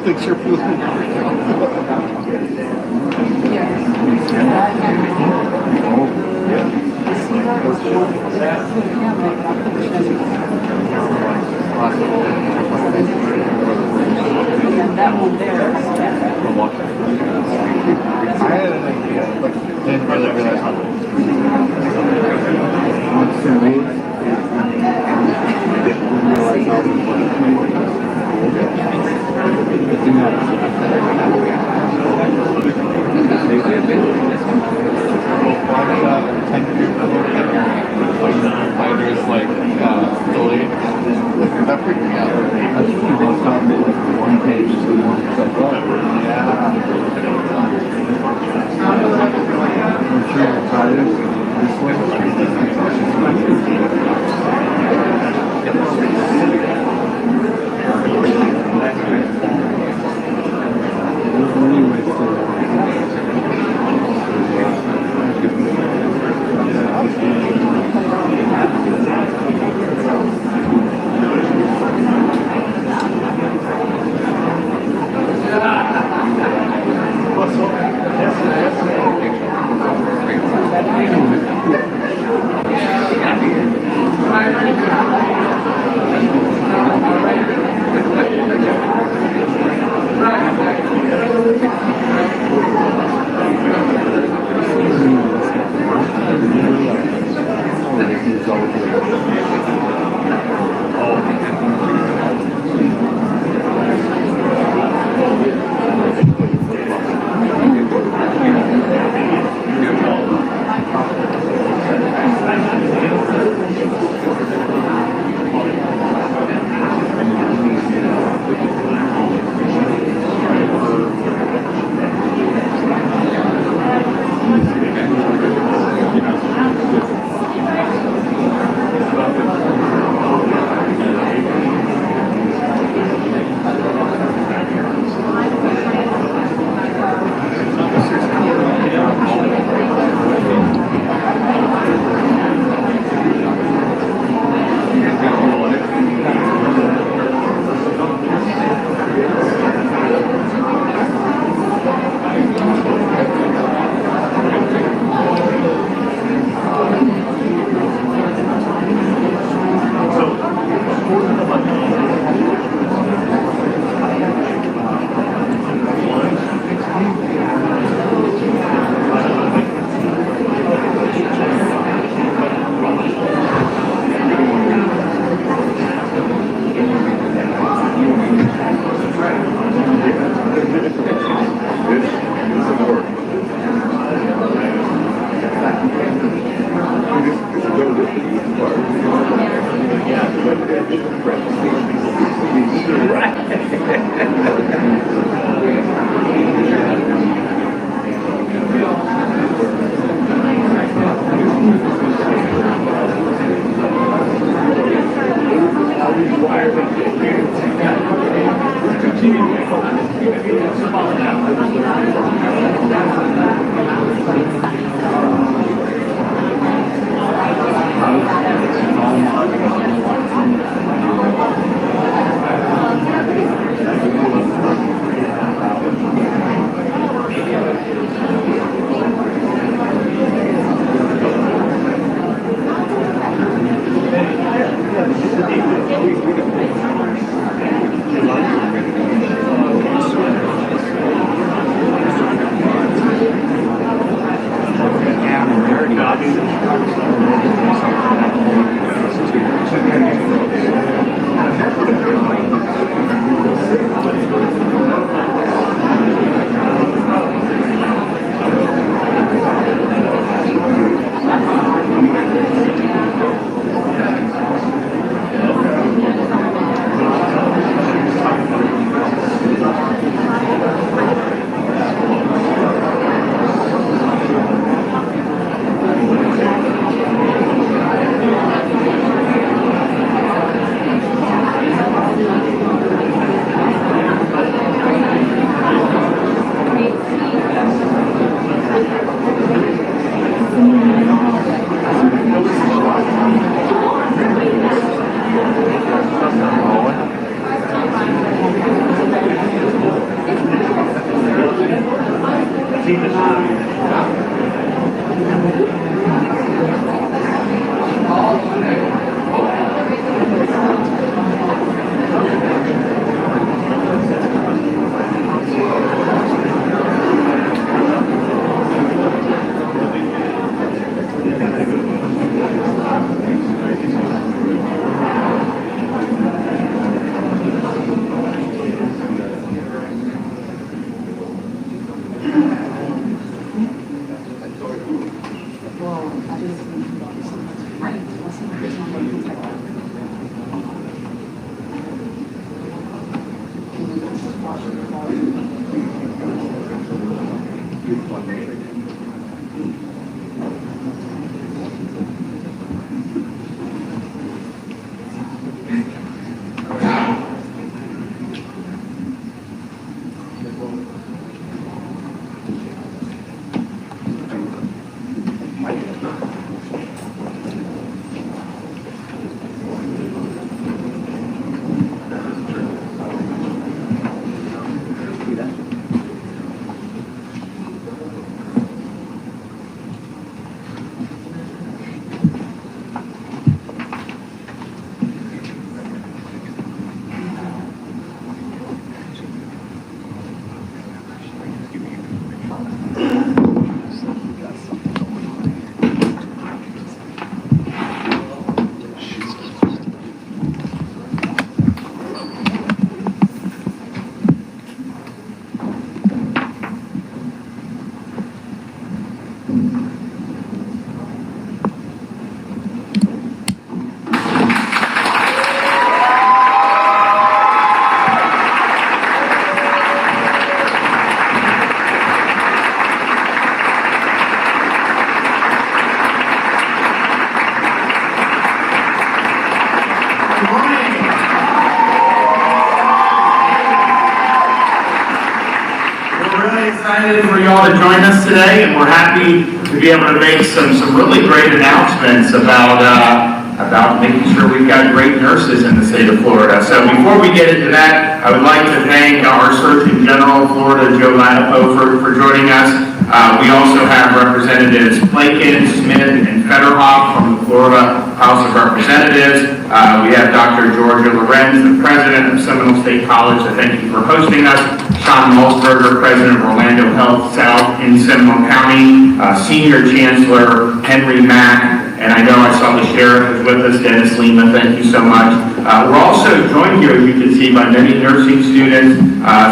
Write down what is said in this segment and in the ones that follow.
thinks you're feeling. That one there. I had an idea, but didn't really realize how fighters like delayed. That freaked me out. I think you both got me like one page to warm yourself up. Yeah. I'm sure you're tired. This There's many ways We're really excited for y'all to join us today, and we're happy to be able to make some really great announcements about making sure we've got great nurses in the state of Florida. So before we get into that, I would like to thank our Surgeon General of Florida, Joe Ladapo, for joining us. We also have Representatives Plakin, Smith, and Federhoff from the Florida House of Representatives. We have Dr. Georgia Lorenz, the President of Seminole State College, so thank you for hosting us. Sean Malsberger, President of Orlando Health South in Seminole County. Senior Chancellor Henry Mack, and I know I saw the Sheriff is with us, Dennis Lima, thank you so much. We're also joined here, as you can see, by many nursing students.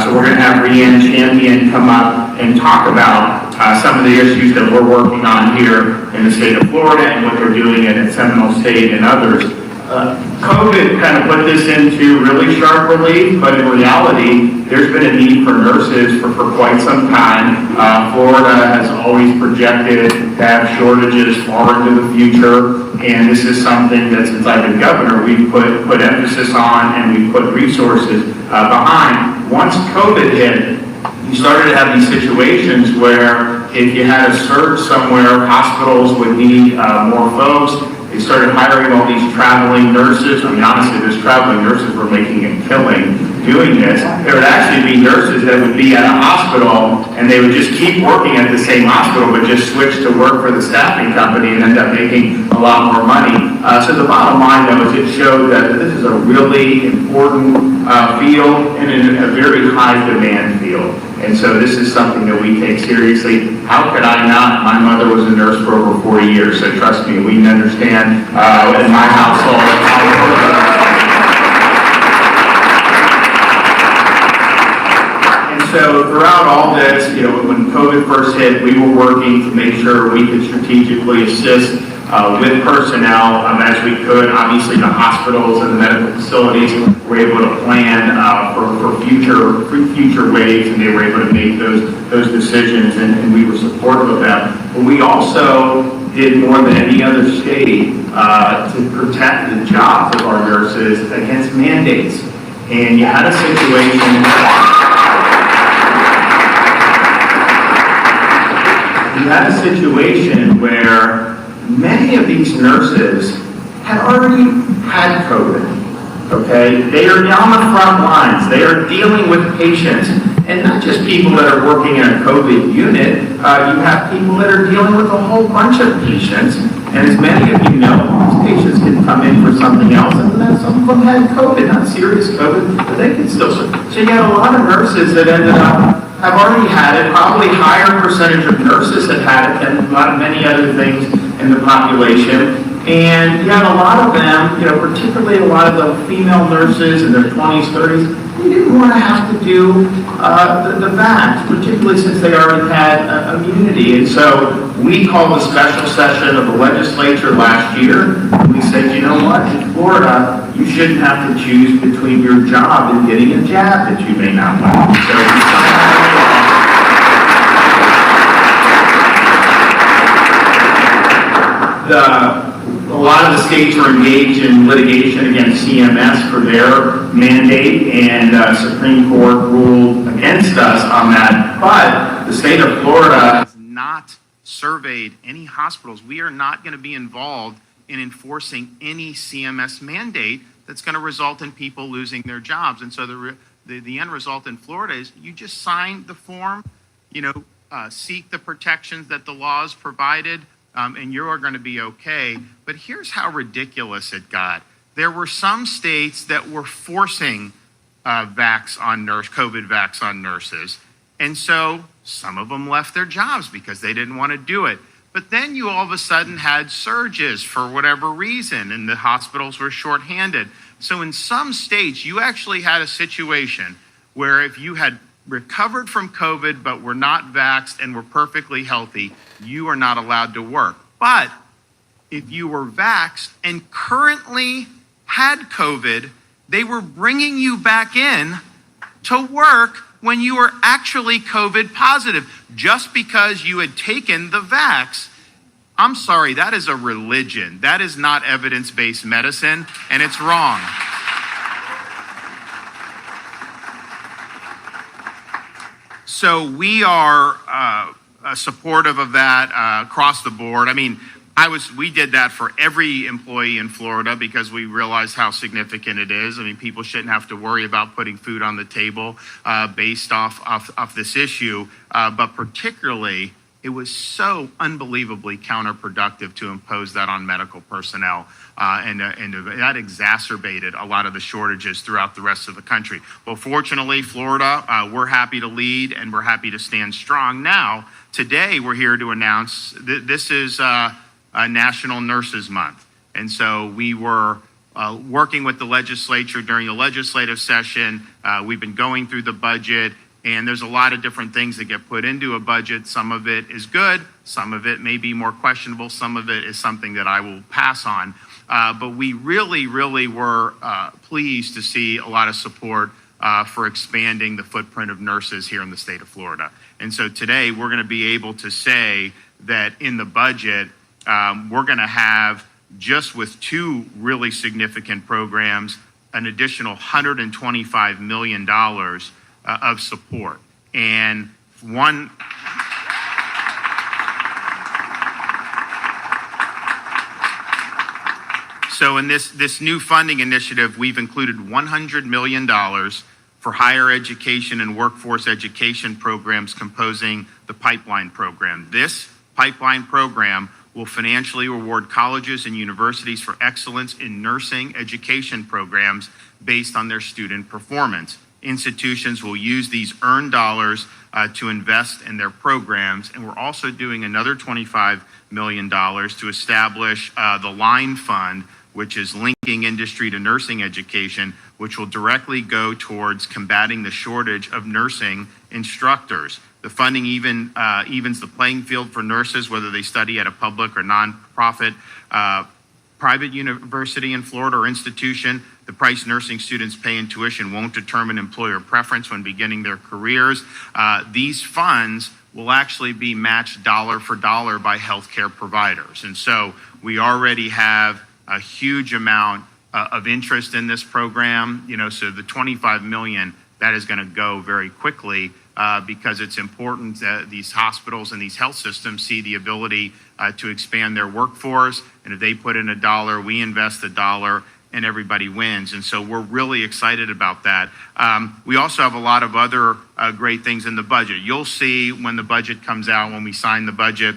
So we're going to have Rhiann Champion come up and talk about some of the issues that we're working on here in the state of Florida and what they're doing at Seminole State and others. COVID kind of put this into really sharp relief, but in reality, there's been a need for nurses for quite some time. Florida has always projected to have shortages far into the future, and this is something that since I've been governor, we've put emphasis on and we've put resources behind. Once COVID hit, you started to have these situations where if you had a surge somewhere, hospitals would need more folks. They started hiring all these traveling nurses. I mean, honestly, those traveling nurses were making a killing doing this. There would actually be nurses that would be at a hospital and they would just keep working at the same hospital but just switch to work for the staffing company and end up making a lot more money. So the bottom line, though, is it showed that this is a really important field and a very high demand field. And so this is something that we take seriously. How could I not? My mother was a nurse for over 40 years, so trust me, we understand in my household how important. And so throughout all this, when COVID first hit, we were working to make sure we could strategically assist with personnel as we could. Obviously, the hospitals and the medical facilities were able to plan for future waves, and they were able to make those decisions, and we were supportive of them. But we also did more than any other state to protect the jobs of our nurses against mandates. And you had a situation where many of these nurses had already had COVID, okay? They are on the front lines. They are dealing with patients, and not just people that are working in a COVID unit. You have people that are dealing with a whole bunch of patients, and as many of you know, these patients can come in for something else, and then some of them had COVID, not serious COVID, but they can still serve. So you had a lot of nurses that ended up have already had it, probably higher percentage of nurses that had it than many other things in the population. And you had a lot of them, particularly a lot of the female nurses in their 20s, 30s, who didn't want to have to do the vax, particularly since they already had immunity. And so we called a special session of the legislature last year. And we said, you know what, in Florida, you shouldn't have to choose between your job and getting a jab that you may not want. A lot of the states are engaged in litigation against CMS for their mandate, and Supreme Court ruled against us on that. But the state of Florida has not surveyed any hospitals. We are not going to be involved in enforcing any CMS mandate that's going to result in people losing their jobs. And so the end result in Florida is you just sign the form, seek the protections that the laws provided, and you are going to be okay. But here's how ridiculous it got. There were some states that were forcing COVID vax on nurses. And so some of them left their jobs because they didn't want to do it. But then you all of a sudden had surges for whatever reason, and the hospitals were shorthanded. So in some states, you actually had a situation where if you had recovered from COVID but were not vaxxed and were perfectly healthy, you are not allowed to work. But if you were vaxxed and currently had COVID, they were bringing you back in to work when you were actually COVID positive, just because you had taken the vax. I'm sorry, that is a religion. That is not evidence-based medicine, and it's wrong. So we are supportive of that across the board. I mean, we did that for every employee in Florida because we realized how significant it is. I mean, people shouldn't have to worry about putting food on the table based off this issue. But particularly, it was so unbelievably counterproductive to impose that on medical personnel. And that exacerbated a lot of the shortages throughout the rest of the country. Well, fortunately, Florida, we're happy to lead and we're happy to stand strong. Now, today, we're here to announce this is National Nurses Month. And so we were working with the legislature during the legislative session. We've been going through the budget, and there's a lot of different things that get put into a budget. Some of it is good, some of it may be more questionable, some of it is something that I will pass on. But we really were pleased to see a lot of support for expanding the footprint of nurses here in the state of Florida. And so today we're going to be able to say that in the budget, we're going to have, just with two really significant programs, an additional $125 million of support. And so in this new funding initiative, we've included $100 million for higher education and workforce education programs composing the pipeline program. This pipeline program will financially reward colleges and universities for excellence in nursing education programs based on their student performance. Institutions will use these earned dollars to invest in their programs, and we're also doing another $25 million to establish the Line Fund, which is linking industry to nursing education, which will directly go towards combating the shortage of nursing instructors. The funding evens the playing field for nurses, whether they study at a public or nonprofit private university in Florida or institution. The price nursing students pay in tuition won't determine employer preference when beginning their careers. These funds will actually be matched dollar for dollar by healthcare providers. And so we already have a huge amount of interest in this program. So the $25 million, that is going to go very quickly because it's important that these hospitals and these health systems see the ability to expand their workforce. And if they put in $1, we invest $1, and everybody wins. And so we're really excited about that. We also have a lot of other great things in the budget. You'll see when the budget comes out, when we sign the budget,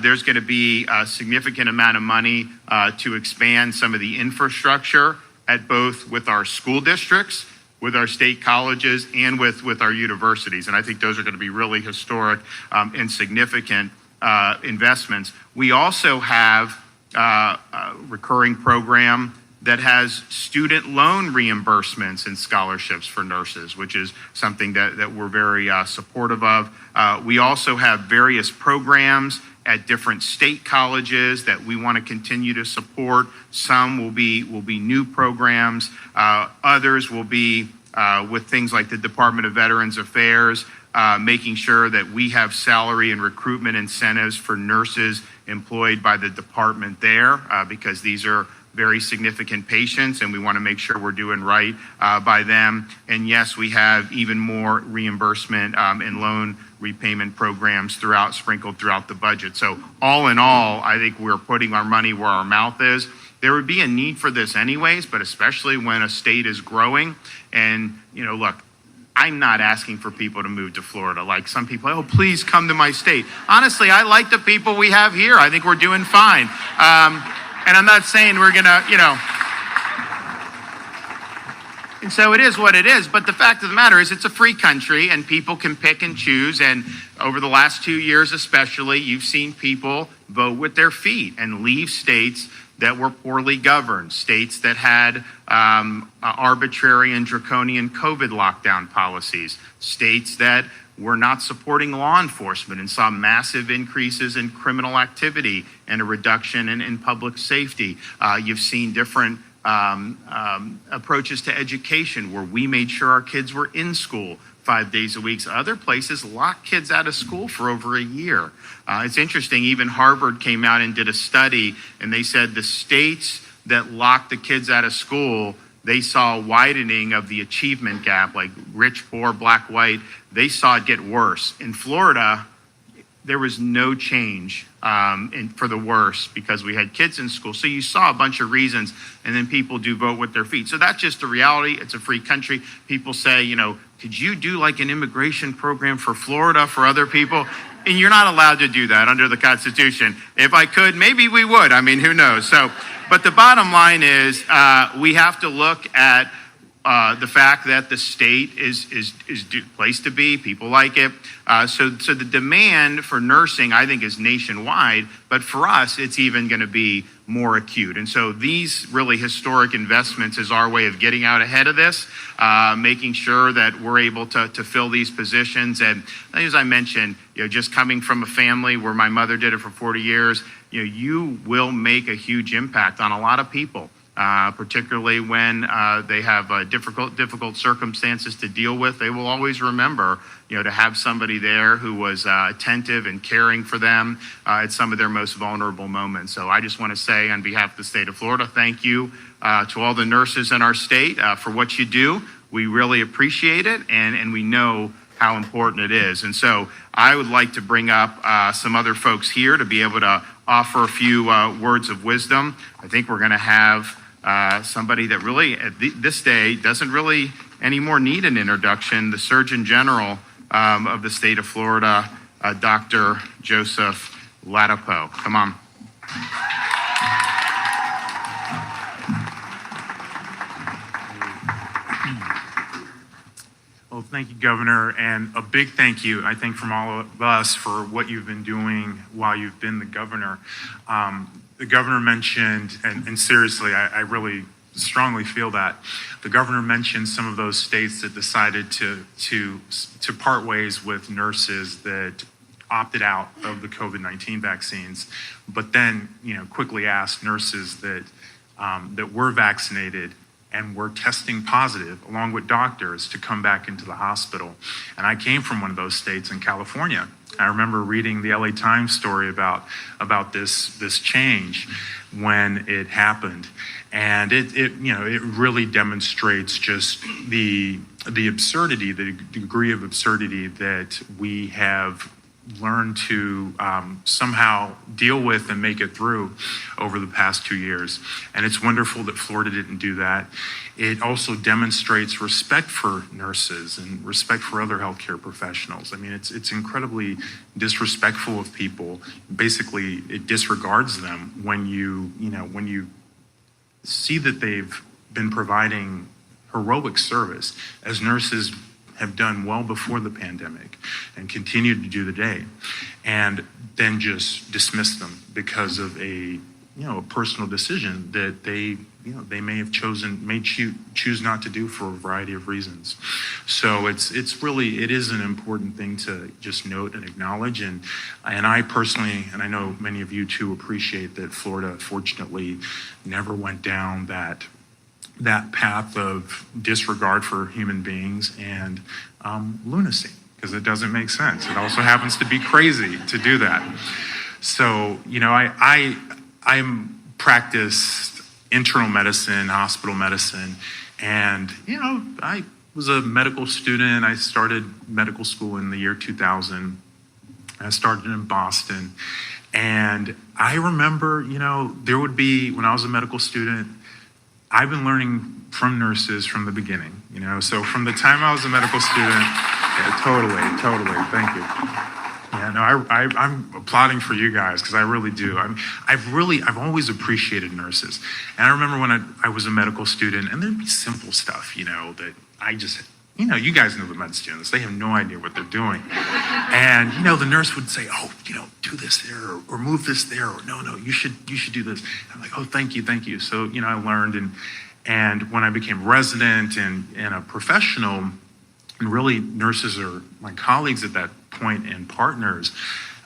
there's going to be a significant amount of money to expand some of the infrastructure at both with our school districts, with our state colleges, and with our universities. And I think those are going to be really historic and significant investments. We also have a recurring program that has student loan reimbursements and scholarships for nurses, which is something that we're very supportive of. We also have various programs at different state colleges that we want to continue to support. Some will be new programs. Others will be with things like the Department of Veterans Affairs, making sure that we have salary and recruitment incentives for nurses employed by the department there, because these are very significant patients, and we want to make sure we're doing right by them. And yes, we have even more reimbursement and loan repayment programs sprinkled throughout the budget. So all in all, I think we're putting our money where our mouth is. There would be a need for this anyways, but especially when a state is growing. And, look, I'm not asking for people to move to Florida. Like some people, oh, please come to my state. Honestly, I like the people we have here. I think we're doing fine. And I'm not saying we're gonna, and so it is what it is. But the fact of the matter is it's a free country and people can pick and choose. And over the last 2 years especially, you've seen people vote with their feet and leave states that were poorly governed, states that had arbitrary and draconian COVID lockdown policies, states that were not supporting law enforcement and saw massive increases in criminal activity and a reduction in public safety. You've seen different approaches to education where we made sure our kids were in school 5 days a week. Other places locked kids out of school for over a year. It's interesting, even Harvard came out and did a study, and they said the states that locked the kids out of school, they saw a widening of the achievement gap, like rich, poor, black, white. they saw it get worse. In Florida, there was no change for the worse because we had kids in school. So you saw a bunch of reasons, and then people do vote with their feet. So that's just the reality. It's a free country. People say, could you do like an immigration program for Florida for other people? And you're not allowed to do that under the Constitution. If I could, maybe we would. I mean, who knows? So, but the bottom line is we have to look at the fact that the state is the place to be. People like it. So the demand for nursing, I think, is nationwide. But for us, it's even going to be more acute. And so these really historic investments is our way of getting out ahead of this, making sure that we're able to fill these positions. And as I mentioned, just coming from a family where my mother did it for 40 years, you will make a huge impact on a lot of people. Particularly when they have difficult circumstances to deal with. They will always remember, to have somebody there who was attentive and caring for them at some of their most vulnerable moments. So I just want to say on behalf of the state of Florida, thank you to all the nurses in our state for what you do. We really appreciate it, and we know how important it is. And so I would like to bring up some other folks here to be able to offer a few words of wisdom. I think we're going to have somebody that really at this day doesn't really anymore need an introduction, the Surgeon General of the state of Florida, Dr. Joseph Ladapo. Come on. Well, thank you, Governor, and a big thank you, I think, from all of us for what you've been doing while you've been the governor. The governor mentioned, and seriously, I really strongly feel that, the governor mentioned some of those states that decided to part ways with nurses that opted out of the COVID-19 vaccines, but then quickly asked nurses that were vaccinated and were testing positive, along with doctors, to come back into the hospital. And I came from one of those states in California. I remember reading the LA Times story about this change when it happened. And it really demonstrates just the absurdity, the degree of absurdity that we have learned to somehow deal with and make it through over the past 2 years. And it's wonderful that Florida didn't do that. It also demonstrates respect for nurses and respect for other healthcare professionals. I mean, it's incredibly disrespectful of people. Basically, it disregards them when you see that they've been providing heroic service as nurses have done well before the pandemic and continue to do today, and then just dismiss them because of a personal decision that they may have choose not to do for a variety of reasons. So it is an important thing to just note and acknowledge, and I personally, and I know many of you too, appreciate that Florida fortunately never went down that path of disregard for human beings and lunacy, because it doesn't make sense. It also happens to be crazy to do that. So, I'm practiced internal medicine, hospital medicine, and, I was a medical student. I started medical school in the year 2000. I started in Boston. And I remember, there would be, when I was a medical student, I've been learning from nurses from the beginning, so from the time I was a medical student, yeah, totally, thank you. Yeah, no, I'm applauding for you guys, because I really do. I've always appreciated nurses. And I remember when I was a medical student, and there'd be simple stuff, that I just, you guys know the med students, they have no idea what they're doing. And, the nurse would say, oh, do this there, or move this there, or no, you should do this. And I'm like, oh, thank you. So, I learned, and when I became resident and a professional, and really nurses are my colleagues at that point and partners,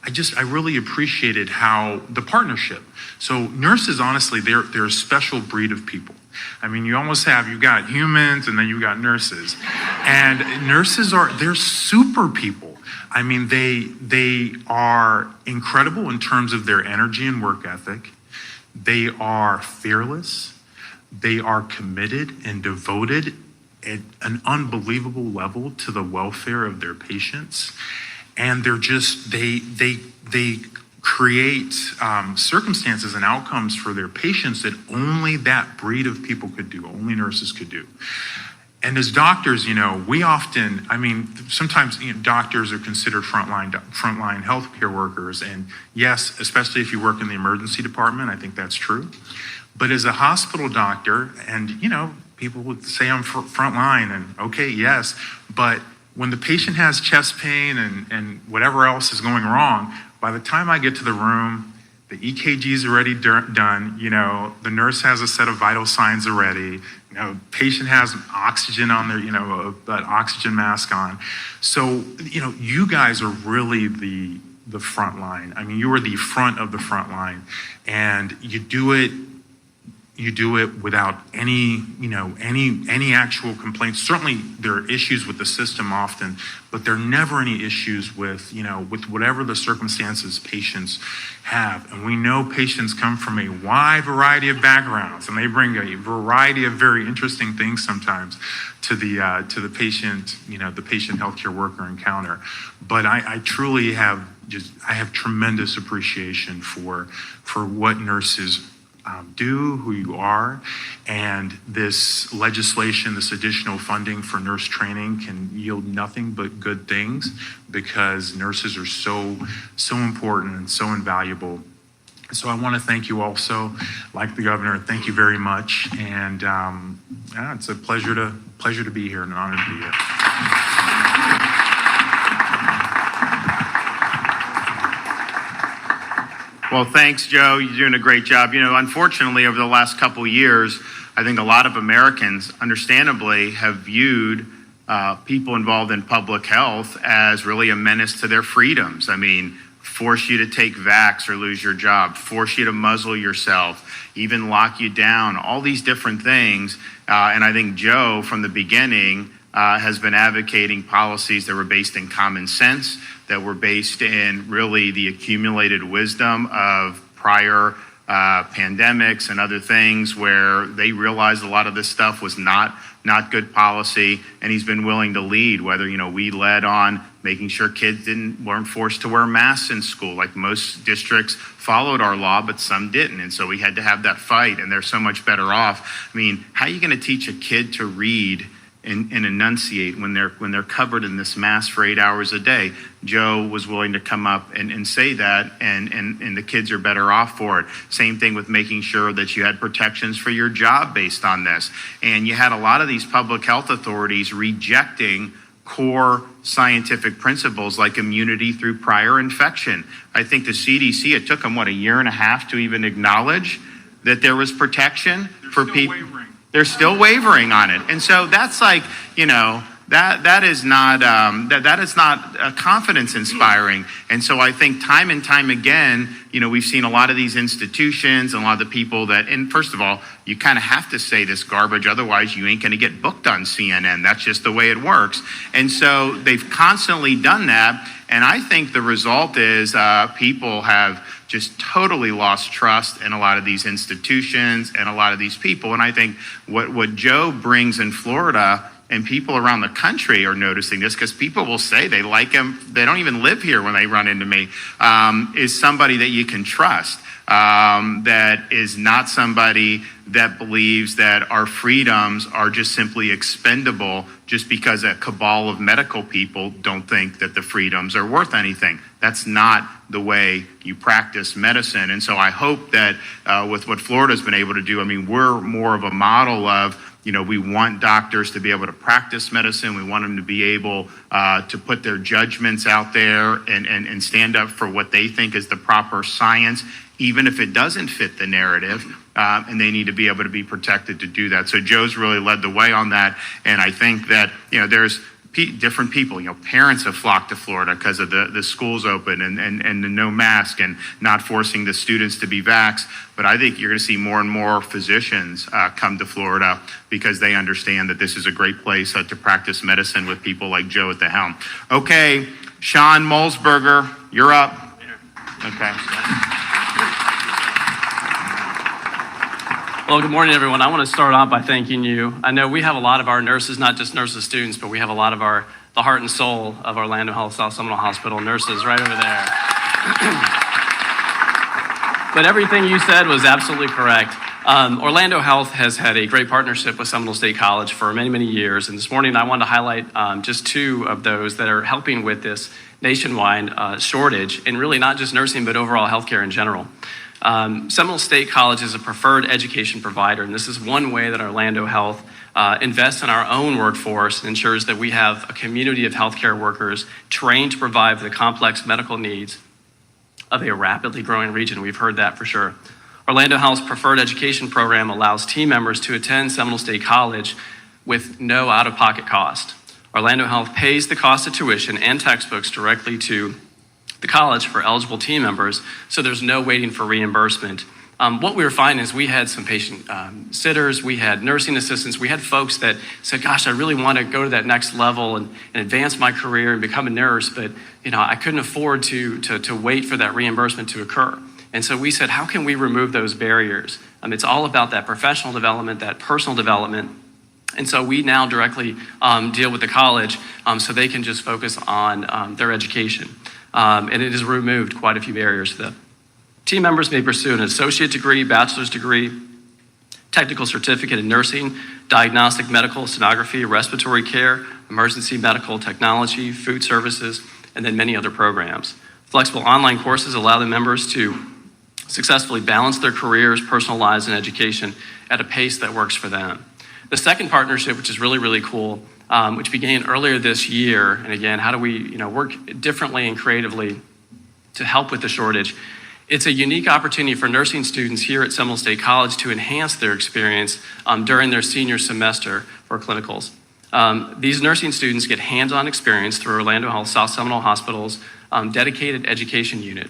I really appreciated how the partnership. So nurses, honestly, they're a special breed of people. I mean, you've got humans and then you've got nurses. And nurses they're super people. I mean, they are incredible in terms of their energy and work ethic. They are fearless. They are committed and devoted at an unbelievable level to the welfare of their patients. And they're just, they create circumstances and outcomes for their patients that only that breed of people could do, only nurses could do. And as doctors, we often, sometimes doctors are considered frontline healthcare workers. And yes, especially if you work in the emergency department, I think that's true. But as a hospital doctor, and people would say I'm frontline, and okay, yes, but when the patient has chest pain and whatever else is going wrong, by the time I get to the room, the EKG is already done, the nurse has a set of vital signs already, patient has oxygen on their, an oxygen mask on. So, you guys are really the front line. You are the front of the front line, and you do it without any actual complaints. Certainly there are issues with the system often, but there are never any issues with whatever the circumstances patients have. And we know patients come from a wide variety of backgrounds, and they bring a variety of very interesting things sometimes to the patient, the patient healthcare worker encounter. But I truly have tremendous appreciation for what nurses do, who you are, and this legislation, this additional funding for nurse training can yield nothing but good things, because nurses are so important and so invaluable. So I want to thank you also, like the governor. Thank you very much, and it's a pleasure to be here and an honor to be here. Well, thanks, Joe. You're doing a great job. Unfortunately, over the last couple of years, I think a lot of Americans, understandably, have viewed people involved in public health as really a menace to their freedoms. Force you to take vax or lose your job, force you to muzzle yourself, even lock you down, all these different things. And I think Joe, from the beginning, has been advocating policies that were based in common sense, that were based in really the accumulated wisdom of prior pandemics and other things, where they realized a lot of this stuff was not good policy, and he's been willing to lead. Whether we led on making sure kids weren't forced to wear masks in school. Like, most districts followed our law, but some didn't, and so we had to have that fight. And they're so much better off. How are you going to teach a kid to read and enunciate when they're covered in this mask for 8 hours a day? Joe was willing to come up and say that, and the kids are better off for it. Same thing with making sure that you had protections for your job based on this. And you had a lot of these public health authorities rejecting core scientific principles like immunity through prior infection. I think the CDC, it took them, a year and a half to even acknowledge that there was protection for people. They're still wavering on it. And so that's like, that is not confidence inspiring. And so I think time and time again, we've seen a lot of these institutions and a lot of the people that, and first of all, you kind of have to say this garbage, otherwise you ain't going to get booked on CNN. That's just the way it works. And so they've constantly done that. And I think the result is people have just totally lost trust in a lot of these institutions and a lot of these people. And I think what Joe brings in Florida, and people around the country are noticing this, because people will say they like him, they don't even live here when they run into me, is somebody that you can trust, that is not somebody that believes that our freedoms are just simply expendable just because a cabal of medical people don't think that the freedoms are worth anything. That's not the way you practice medicine. And so I hope that with what Florida's been able to do, we're more of a model of, we want doctors to be able to practice medicine. We want them to be able to put their judgments out there and stand up for what they think is the proper science, even if it doesn't fit the narrative. And they need to be able to be protected to do that. So Joe's really led the way on that. And I think that, there's different people, parents have flocked to Florida because of the schools open and the no mask and not forcing the students to be vaxxed. But I think you're going to see more and more physicians come to Florida because they understand that this is a great place to practice medicine with people like Joe at the helm. Okay, Sean Molsberger, you're up. Okay. Well, good morning, everyone. I want to start off by thanking you. I know we have a lot of our nurses, not just nurses students, but we have a lot of the heart and soul of Orlando Health South Seminole Hospital nurses right over there. But everything you said was absolutely correct. Orlando Health has had a great partnership with Seminole State College for many, many years. And this morning I wanted to highlight just two of those that are helping with this nationwide shortage, and really not just nursing, but overall healthcare in general. Seminole State College is a preferred education provider, and this is one way that Orlando Health invests in our own workforce and ensures that we have a community of healthcare workers trained to provide for the complex medical needs of a rapidly growing region. We've heard that for sure. Orlando Health's preferred education program allows team members to attend Seminole State College with no out-of-pocket cost. Orlando Health pays the cost of tuition and textbooks directly to the college for eligible team members, so there's no waiting for reimbursement. What we were finding is we had some patient sitters, we had nursing assistants, we had folks that said, gosh, I really want to go to that next level and advance my career and become a nurse, but I couldn't afford to wait for that reimbursement to occur. And so we said, how can we remove those barriers? It's all about that professional development, that personal development. And so we now directly deal with the college so they can just focus on their education. And it has removed quite a few barriers. The team members may pursue an associate degree, bachelor's degree, technical certificate in nursing, diagnostic medical, sonography, respiratory care, emergency medical technology, food services, and then many other programs. Flexible online courses allow the members to successfully balance their careers, personal lives, and education at a pace that works for them. The second partnership, which is really, really cool, which began earlier this year, and again, how do we work differently and creatively to help with the shortage? It's a unique opportunity for nursing students here at Seminole State College to enhance their experience during their senior semester for clinicals. These nursing students get hands-on experience through Orlando Health South Seminole Hospital's dedicated education unit.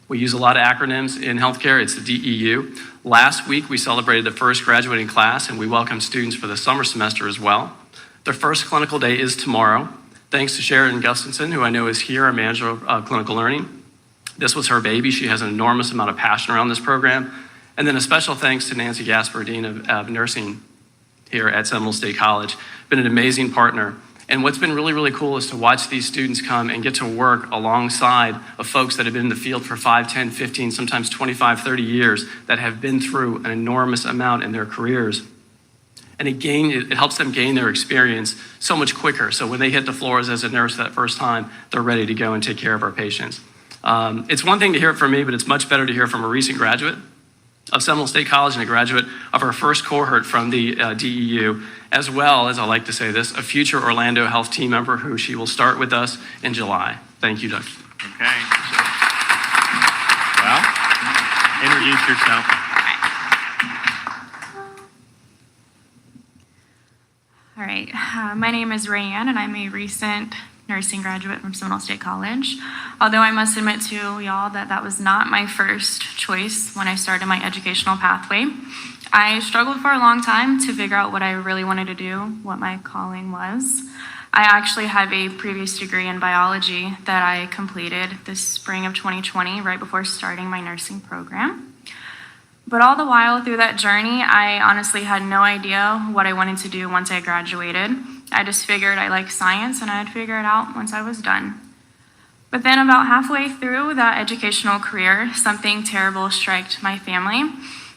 We use a lot of acronyms in healthcare. It's the DEU. Last week, we celebrated the first graduating class, and we welcome students for the summer semester as well. Their first clinical day is tomorrow. Thanks to Sharon Gustafson, who I know is here, our manager of clinical learning. This was her baby. She has an enormous amount of passion around this program. And then a special thanks to Nancy Gasper, Dean of Nursing here at Seminole State College. Been an amazing partner. And what's been really, really cool is to watch these students come and get to work alongside of folks that have been in the field for 5, 10, 15, sometimes 25, 30 years that have been through an enormous amount in their careers. And it helps them gain their experience so much quicker. So when they hit the floors as a nurse that first time, they're ready to go and take care of our patients. It's one thing to hear it from me, but it's much better to hear from a recent graduate of Seminole State College and a graduate of our first cohort from the DEU, as well as, I like to say this, a future Orlando Health team member who she will start with us in July. Thank you, Doug. Okay. Well, introduce yourself. All right, my name is Rayanne, and I'm a recent nursing graduate from Seminole State College. Although I must admit to y'all that was not my first choice when I started my educational pathway. I struggled for a long time to figure out what I really wanted to do, what my calling was. I actually have a previous degree in biology that I completed this spring of 2020, right before starting my nursing program. But all the while through that journey, I honestly had no idea what I wanted to do once I graduated. I just figured I liked science and I'd figure it out once I was done. But then about halfway through that educational career, something terrible struck my family.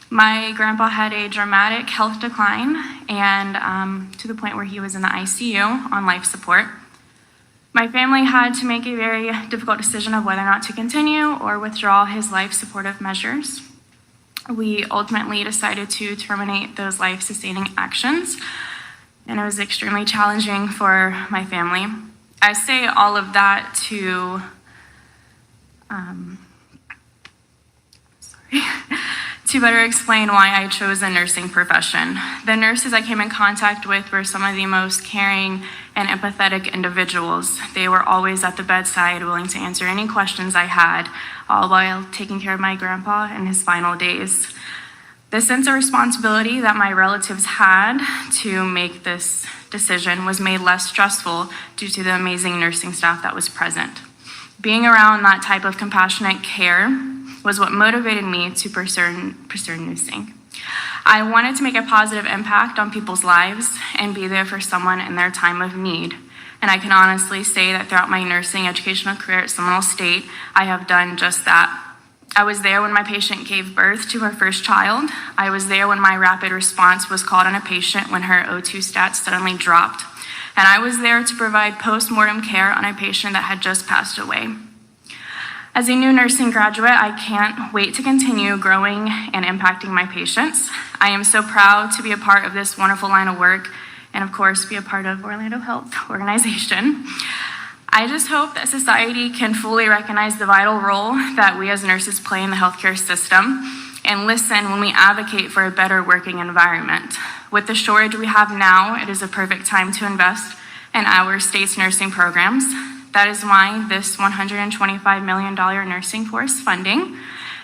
My grandpa had a dramatic health decline, and to the point where he was in the ICU on life support. My family had to make a very difficult decision of whether or not to continue or withdraw his life supportive measures. We ultimately decided to terminate those life-sustaining actions, and it was extremely challenging for my family. I say all of that to, to better explain why I chose the nursing profession. The nurses I came in contact with were some of the most caring and empathetic individuals. They were always at the bedside, willing to answer any questions I had, all while taking care of my grandpa in his final days. The sense of responsibility that my relatives had to make this decision was made less stressful due to the amazing nursing staff that was present. Being around that type of compassionate care was what motivated me to pursue nursing. I wanted to make a positive impact on people's lives and be there for someone in their time of need. And I can honestly say that throughout my nursing educational career at Seminole State, I have done just that. I was there when my patient gave birth to her first child. I was there when my rapid response was called on a patient when her O2 stats suddenly dropped. And I was there to provide post-mortem care on a patient that had just passed away. As a new nursing graduate, I can't wait to continue growing and impacting my patients. I am so proud to be a part of this wonderful line of work and of course be a part of Orlando Health Organization. I just hope that society can fully recognize the vital role that we as nurses play in the healthcare system and listen when we advocate for a better working environment. With the shortage we have now, it is a perfect time to invest in our state's nursing programs. That is why this $125 million nursing force funding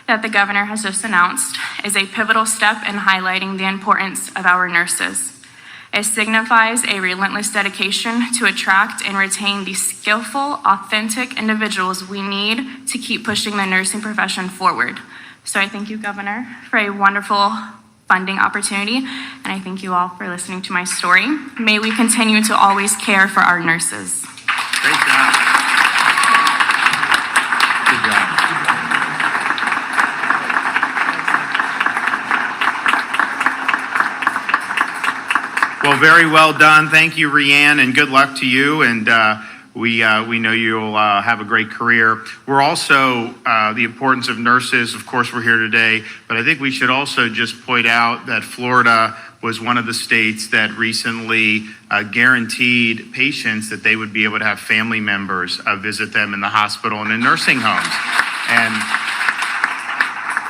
that the governor has just announced is a pivotal step in highlighting the importance of our nurses. It signifies a relentless dedication to attract and retain the skillful, authentic individuals we need to keep pushing the nursing profession forward. So I thank you, Governor, for a wonderful funding opportunity, and I thank you all for listening to my story. May we continue to always care for our nurses. Great job. Good job. Well, very well done. Thank you, Rianne, and good luck to you. And we know you'll have a great career. We're also, the importance of nurses, of course, we're here today, but I think we should also just point out that Florida was one of the states that recently guaranteed patients that they would be able to have family members visit them in the hospital and in nursing homes. And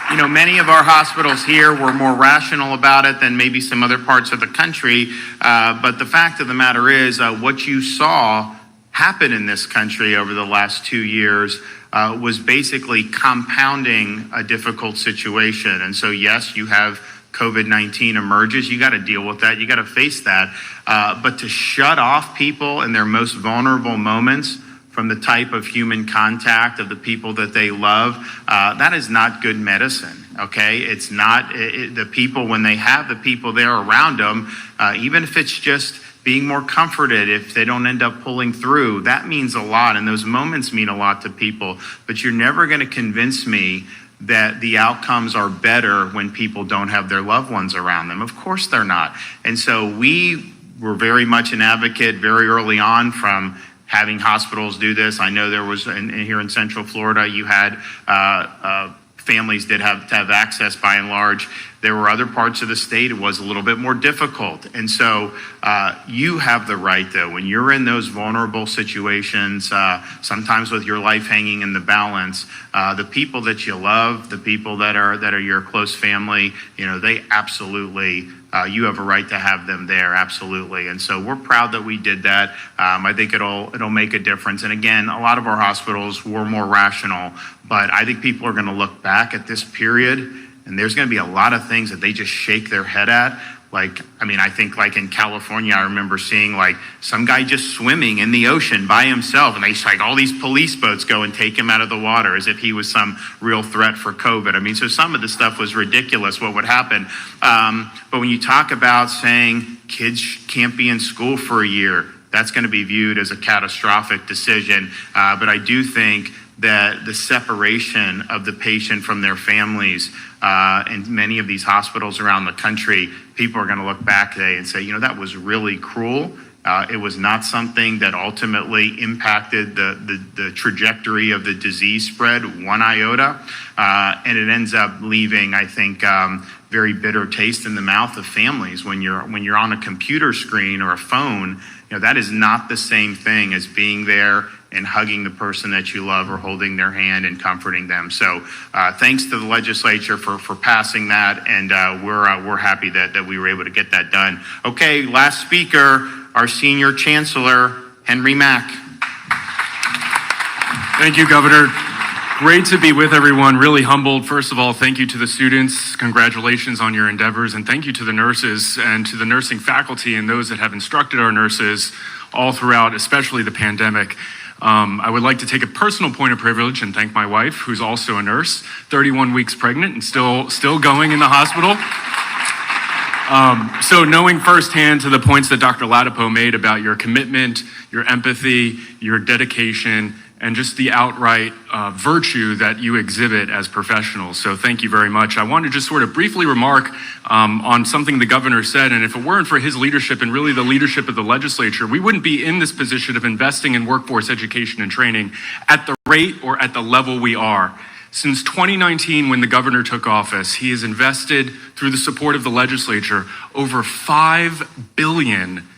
you know, many of our hospitals here were more rational about it than maybe some other parts of the country. But the fact of the matter is, what you saw happen in this country over the last 2 years was basically compounding a difficult situation. And so, yes, you have COVID-19 emerges. You got to deal with that. You got to face that. But to shut off people in their most vulnerable moments from the type of human contact of the people that they love, that is not good medicine, okay? It's not, the people, when they have the people there around them, even if it's just being more comforted, if they don't end up pulling through, that means a lot, and those moments mean a lot to people. But you're never gonna convince me that the outcomes are better when people don't have their loved ones around them. Of course they're not. And so we were very much an advocate very early on from having hospitals do this. I know there was, here in Central Florida, you had families did have to have access by and large. There were other parts of the state it was a little bit more difficult. And so you have the right, though, when you're in those vulnerable situations, sometimes with your life hanging in the balance, the people that you love, the people that are your close family, you know, they absolutely, you have a right to have them there, absolutely. And so we're proud that we did that. I think it'll make a difference. And again, a lot of our hospitals were more rational, but I think people are going to look back at this period and there's going to be a lot of things that they just shake their head at. Like, I mean, I think like in California, I remember seeing like some guy just swimming in the ocean by himself, and they like all these police boats go and take him out of the water as if he was some real threat for COVID. I mean, so some of the stuff was ridiculous what would happen. But when you talk about saying kids can't be in school for a year, that's going to be viewed as a catastrophic decision. But I do think that the separation of the patient from their families in many of these hospitals around the country, people are going to look back today and say, you know, that was really cruel. It was not something that ultimately impacted the trajectory of the disease spread one iota. And it ends up leaving, I think, very bitter taste in the mouth of families. When you're on a computer screen or a phone, you know, that is not the same thing as being there and hugging the person that you love or holding their hand and comforting them. So thanks to the legislature for passing that, and we're happy that we were able to get that done. Okay, last speaker, our senior chancellor, Henry Mack. Thank you, Governor. Great to be with everyone, really humbled. First of all, thank you to the students. Congratulations on your endeavors, and thank you to the nurses and to the nursing faculty and those that have instructed our nurses all throughout, especially the pandemic. I would like to take a personal point of privilege and thank my wife, who's also a nurse, 31 weeks pregnant and still going in the hospital. So knowing firsthand to the points that Dr. Latipo made about your commitment, your empathy, your dedication, and just the outright virtue that you exhibit as professionals. So thank you very much. I want to just sort of briefly remark on something the governor said, and if it weren't for his leadership and really the leadership of the legislature, we wouldn't be in this position of investing in workforce education and training at the rate or at the level we are. Since 2019, when the governor took office, he has invested, through the support of the legislature, over $5 billion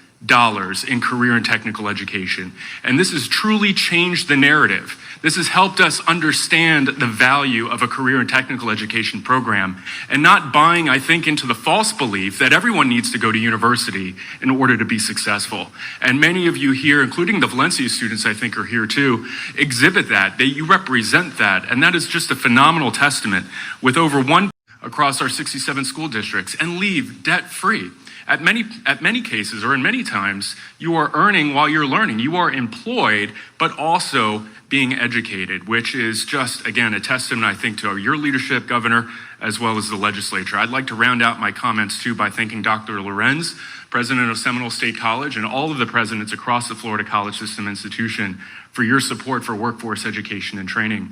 in career and technical education. And this has truly changed the narrative. This has helped us understand the value of a career and technical education program and not buying, I think, into the false belief that everyone needs to go to university in order to be successful. And many of you here, including the Valencia students I think are here too, exhibit that. You represent that. And that is just a phenomenal testament with over one across our 67 school districts and leave debt-free. At many cases, or in many times, you are earning while you're learning. You are employed, but also being educated, which is just, again, a testament, I think, to your leadership, Governor, as well as the legislature. I'd like to round out my comments, too, by thanking Dr. Lorenz, president of Seminole State College, and all of the presidents across the Florida College System institution for your support for workforce education and training.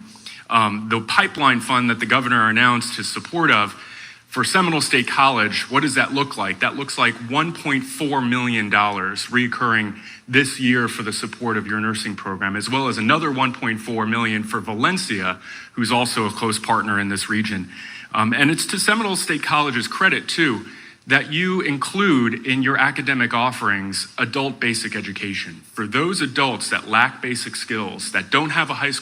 The pipeline fund that the governor announced his support of for Seminole State College, what does that look like? That looks like $1.4 million reoccurring this year for the support of your nursing program, as well as another $1.4 million for Valencia, who's also a close partner in this region. And it's to Seminole State College's credit, too, that you include in your academic offerings adult basic education. For those adults that lack basic skills, that don't have a high school